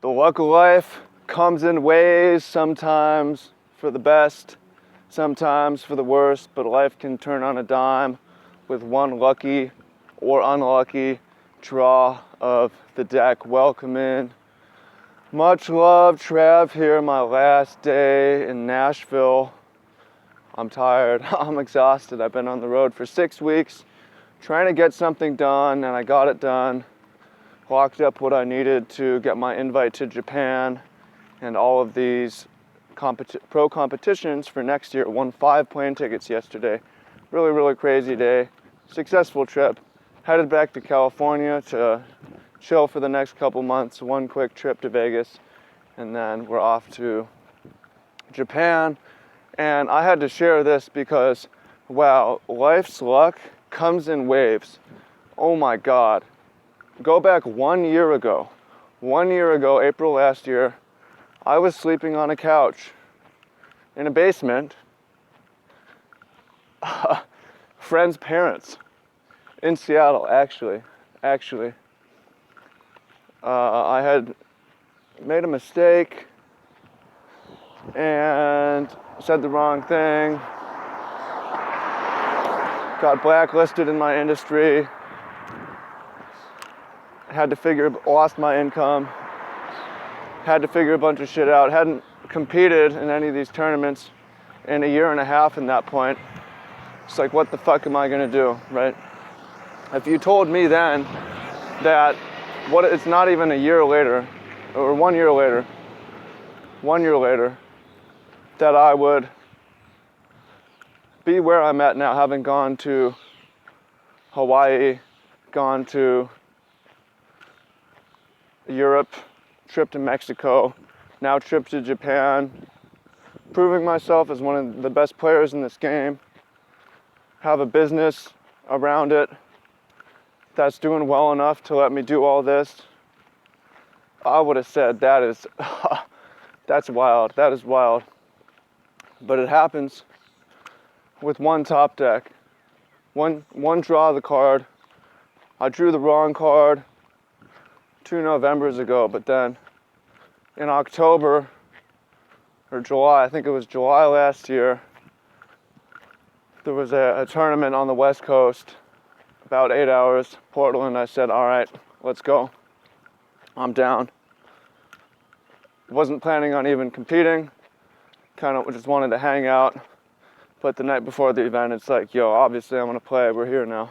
The luck of life comes in waves, sometimes for the best, sometimes for the worst, but life can turn on a dime with one lucky or unlucky draw of the deck. Welcome in. Much love, Trav here, my last day in Nashville. I'm tired, I'm exhausted. I've been on the road for 6 weeks trying to get something done, and I got it done. Locked up what I needed to get my invite to Japan and all of these pro competitions for next year. Won 5 plane tickets yesterday. Really crazy day. Successful trip. Headed back to California to chill for the next couple months. One quick trip to Vegas, and then we're off to Japan. And I had to share this because, wow, life's luck comes in waves. Oh my God. Go back 1 year ago. 1 year ago, April last year, I was sleeping on a couch in a basement. Friends' parents in Seattle, actually. I had made a mistake and said the wrong thing. Got blacklisted in my industry. Lost my income. Had to figure a bunch of shit out. Hadn't competed in any of these tournaments in a year and a half in that point. It's like, what the fuck am I gonna do, right? If you told me then that it's not even a year later, or 1 year later, that I would be where I'm at now, having gone to Hawaii, gone to Europe, trip to Mexico, now trip to Japan, proving myself as one of the best players in this game, have a business around it that's doing well enough to let me do all this. I would have said that's wild, that is wild. But it happens with one top deck, one draw of the card. I drew the wrong card 2 Novembers ago, but then in October or July, I think it was July last year, there was a tournament on the West Coast, about 8 hours, Portland. I said, all right, let's go. I'm down. Wasn't planning on even competing, kind of just wanted to hang out. But the night before the event, it's like, yo, obviously I'm gonna play, we're here now.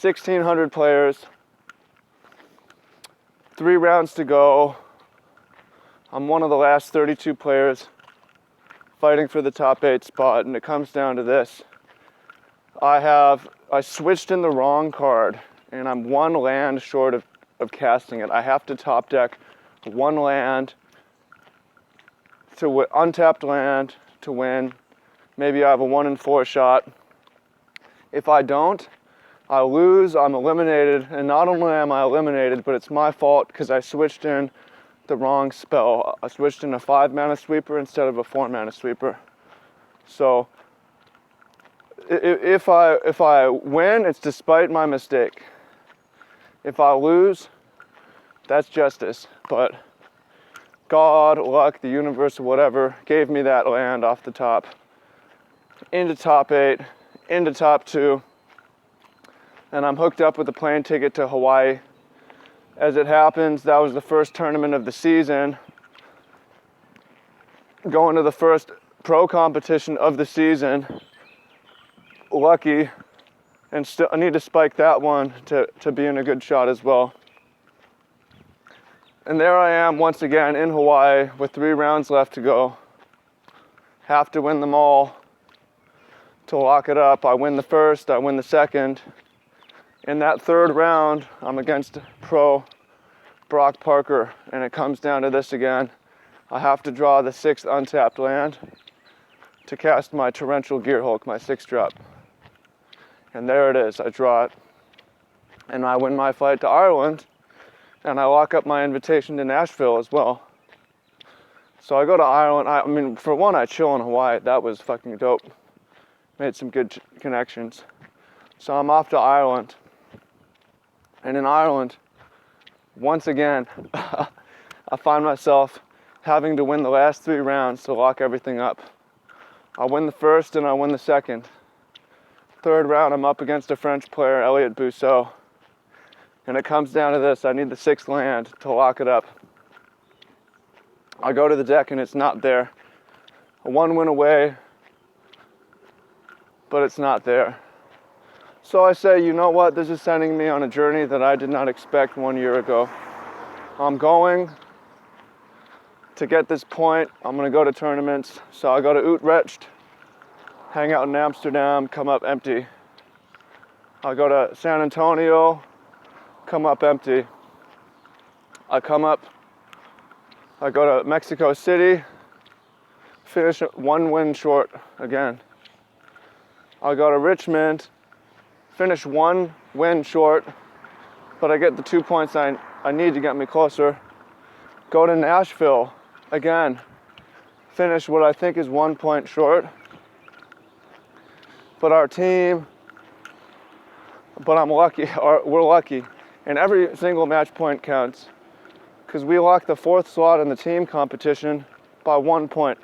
1,600 players, 3 rounds to go. I'm one of the last 32 players fighting for the top 8 spot, and it comes down to this. I switched in the wrong card, and I'm 1 land short of casting it. I have to top deck 1 land to untapped land to win. Maybe I have a 1 in 4 shot. If I don't, I lose, I'm eliminated, and not only am I eliminated, but it's my fault because I switched in the wrong spell. I switched in a 5-mana sweeper instead of a 4-mana sweeper. So if I win, it's despite my mistake. If I lose, that's justice. But God, luck, the universe, whatever, gave me that land off the top. Into top 8, into top 2. And I'm hooked up with a plane ticket to Hawaii. As it happens, that was the first tournament of the season. Going to the first pro competition of the season. Lucky, and still I need to spike that one to be in a good shot as well. And there I am once again in Hawaii with 3 rounds left to go. Have to win them all to lock it up. I win the first, I win the second. In that 3rd round, I'm against pro Brock Parker, and it comes down to this again. I have to draw the 6th untapped land to cast my Torrential Gearhulk, my 6th drop. And there it is, I draw it. And I win my flight to Ireland, and I lock up my invitation to Nashville as well. So I go to Ireland. I mean, for one, I chill in Hawaii. That was fucking dope. Made some good connections. So I'm off to Ireland. And in Ireland, once again, I find myself having to win the last 3 rounds to lock everything up. I win the first and I win the second. Third round, I'm up against a French player, Elliot Bousseau. And it comes down to this: I need the 6th land to lock it up. I go to the deck and it's not there. A 1 win away, but it's not there. So I say, you know what? This is sending me on a journey that I did not expect 1 year ago. I'm going to get this point. I'm going to go to tournaments. So I go to Utrecht, hang out in Amsterdam, come up empty. I go to San Antonio, come up empty. I go to Mexico City, finish 1 win short again. I go to Richmond, finish 1 win short, but I get the 2 points I need to get me closer. Go to Nashville again, finish what I think is 1 point short. But I'm lucky, we're lucky. And every single match point counts, because we locked the 4th slot in the team competition by 1 point.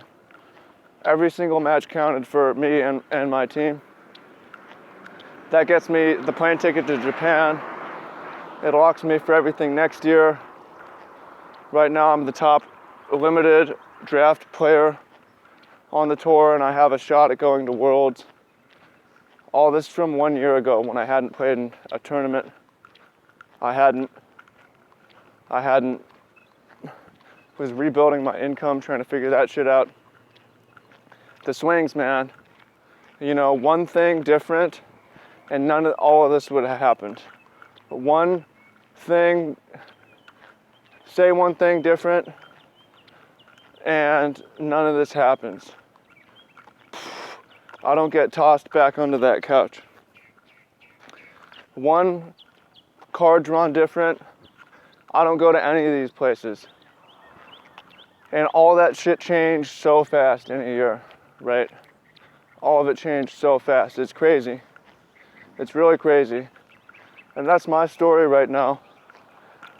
Every single match counted for me and my team. That gets me the plane ticket to Japan. It locks me for everything next year. Right now I'm the top limited draft player on the tour, and I have a shot at going to Worlds. All this from 1 year ago when I hadn't played in a tournament. I was rebuilding my income, trying to figure that shit out. The swings, man. You know, one thing different and all of this would have happened. One thing, say one thing different and none of this happens. I don't get tossed back onto that couch. One card drawn different, I don't go to any of these places. And all that shit changed so fast in a year, right? All of it changed so fast. It's crazy. It's really crazy. And that's my story right now.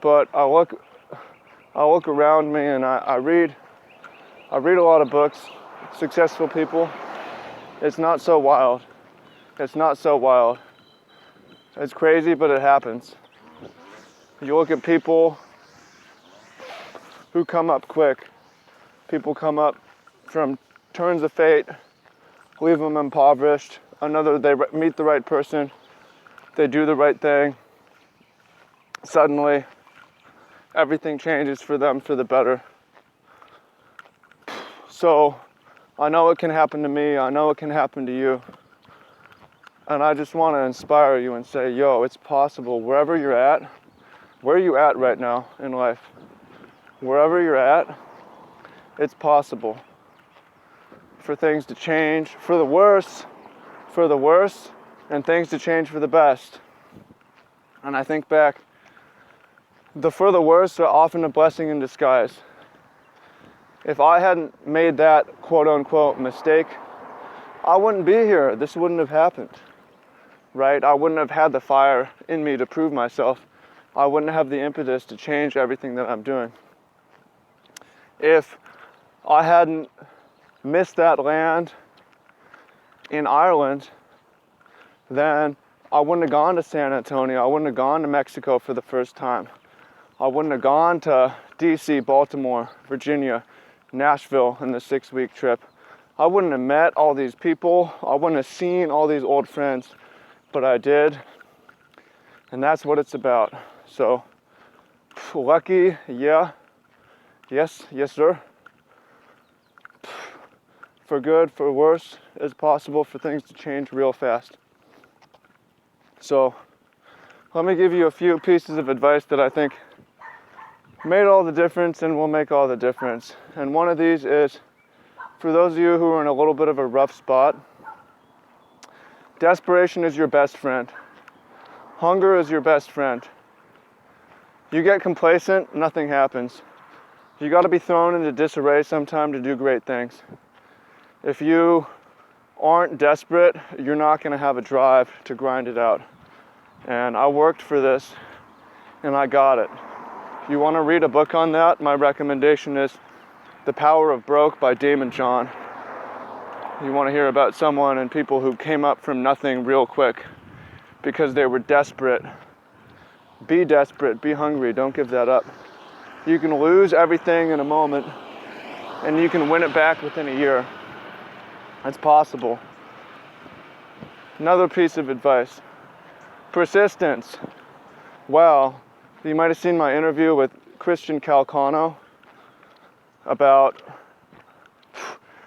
But I look around me and I read a lot of books, successful people. It's not so wild. It's not so wild. It's crazy, but it happens. You look at people who come up quick. People come up from turns of fate, leave them impoverished. They meet the right person, they do the right thing. Suddenly, everything changes for them for the better. So, I know it can happen to me, I know it can happen to you. And I just want to inspire you and say, yo, it's possible wherever you're at. Where are you at right now in life? Wherever you're at, it's possible for things to change for the worse, and things to change for the best. And I think back, the for the worse are often a blessing in disguise. If I hadn't made that quote unquote mistake, I wouldn't be here. This wouldn't have happened, right? I wouldn't have had the fire in me to prove myself. I wouldn't have the impetus to change everything that I'm doing. If I hadn't missed that land in Ireland, then I wouldn't have gone to San Antonio. I wouldn't have gone to Mexico for the first time. I wouldn't have gone to DC, Baltimore, Virginia, Nashville in the 6-week trip. I wouldn't have met all these people. I wouldn't have seen all these old friends, but I did. And that's what it's about. So, lucky, yeah. Yes, sir. For good, for worse, it's possible for things to change real fast. So, let me give you a few pieces of advice that I think made all the difference and will make all the difference. And one of these is, for those of you who are in a little bit of a rough spot, desperation is your best friend. Hunger is your best friend. You get complacent, nothing happens. You got to be thrown into disarray sometime to do great things. If you aren't desperate, you're not going to have a drive to grind it out. And I worked for this, and I got it. You want to read a book on that? My recommendation is The Power of Broke by Daymond John. You want to hear about someone and people who came up from nothing real quick because they were desperate. Be desperate, be hungry, don't give that up. You can lose everything in a moment and you can win it back within a year. It's possible. Another piece of advice. Persistence. Well, you might have seen my interview with Christian Calcano about,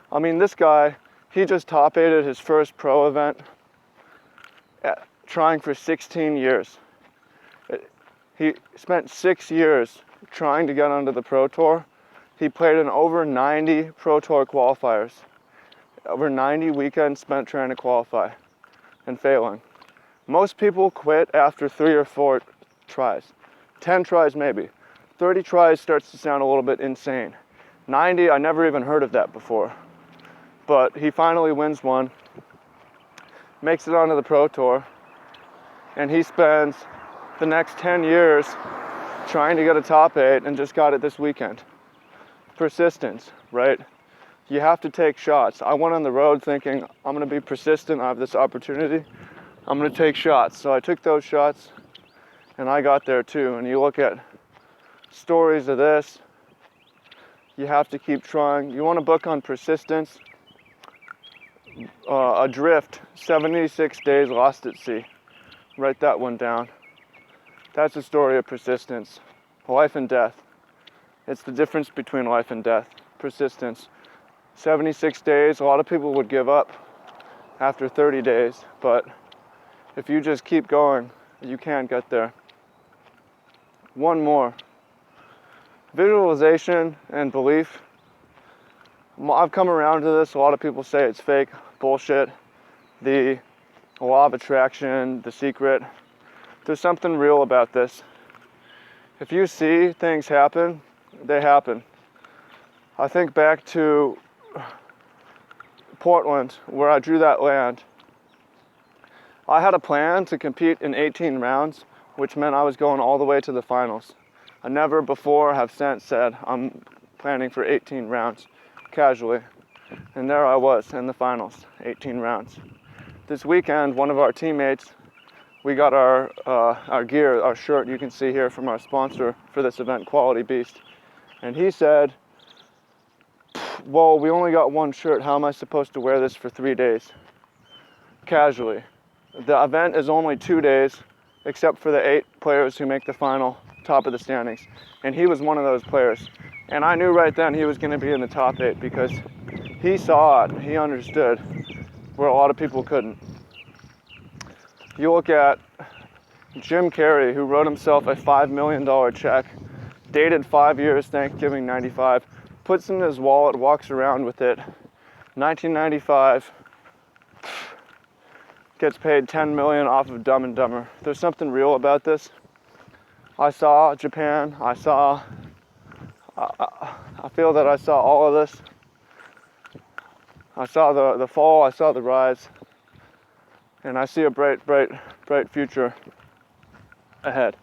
this guy, he just top-8'd his first pro event, trying for 16 years. He spent 6 years trying to get onto the Pro Tour. He played in over 90 Pro Tour qualifiers. Over 90 weekends spent trying to qualify and failing. Most people quit after 3 or 4 tries. 10 tries maybe. 30 tries starts to sound a little bit insane. 90, I never even heard of that before. But he finally wins one, makes it onto the Pro Tour, and he spends the next 10 years trying to get a top 8 and just got it this weekend. Persistence, right? You have to take shots. I went on the road thinking, I'm going to be persistent, I have this opportunity, I'm going to take shots. So I took those shots and I got there too. And you look at stories of this, you have to keep trying. You want a book on persistence? Adrift, 76 Days Lost at Sea. Write that one down. That's a story of persistence. Life and death. It's the difference between life and death. Persistence. 76 days, a lot of people would give up after 30 days, but if you just keep going, you can get there. One more. Visualization and belief. I've come around to this. A lot of people say it's fake, bullshit. The law of attraction, The Secret. There's something real about this. If you see things happen, they happen. I think back to Portland, where I drew that land. I had a plan to compete in 18 rounds, which meant I was going all the way to the finals. I never before have since said I'm planning for 18 rounds casually. And there I was in the finals, 18 rounds. This weekend, one of our teammates, we got our gear, our shirt you can see here from our sponsor for this event, Quality Beast. And he said, whoa, we only got one shirt. How am I supposed to wear this for 3 days? Casually. The event is only 2 days, except for the 8 players who make the final, top of the standings. And he was one of those players. And I knew right then he was going to be in the top 8 because he saw it, he understood, where a lot of people couldn't. You look at Jim Carrey, who wrote himself a $5 million check, dated 5 years, Thanksgiving 95, puts it in his wallet, walks around with it. 1995, gets paid $10 million off of Dumb and Dumber. There's something real about this. I saw Japan, I feel that I saw all of this. I saw the fall, I saw the rise, and I see a bright future ahead.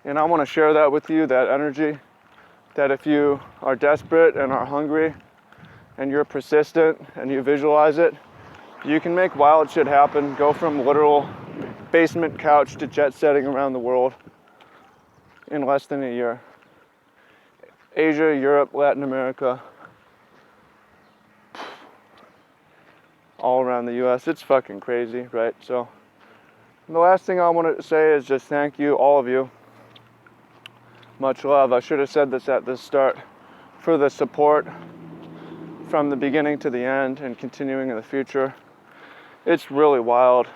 And I want to share that with you, that energy, that if you are desperate and are hungry and you're persistent and you visualize it, you can make wild shit happen, go from literal basement couch to jet setting around the world in less than a year. Asia, Europe, Latin America, all around the US. It's fucking crazy, right? So the last thing I want to say is just thank you, all of you. Much love. I should have said this at the start, for the support from the beginning to the end and continuing in the future. It's really wild.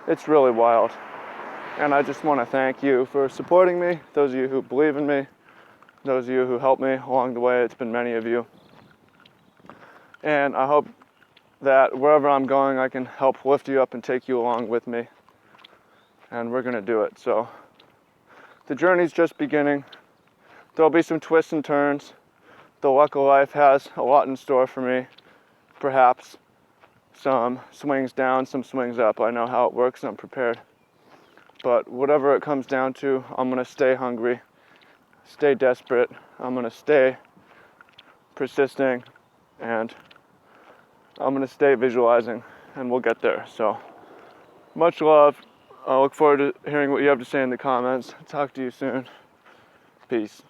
It's really wild. And I just want to thank you for supporting me, those of you who believe in me, those of you who helped me along the way. It's been many of you. And I hope that wherever I'm going, I can help lift you up and take you along with me. And we're going to do it. So the journey's just beginning. There'll be some twists and turns. The luck of life has a lot in store for me. Perhaps some swings down, some swings up. I know how it works. I'm prepared. But whatever it comes down to, I'm going to stay hungry stay desperate. I'm gonna stay persisting, and I'm gonna stay visualizing, and we'll get there. So much love. I look forward to hearing what you have to say in the comments. Talk to you soon. Peace.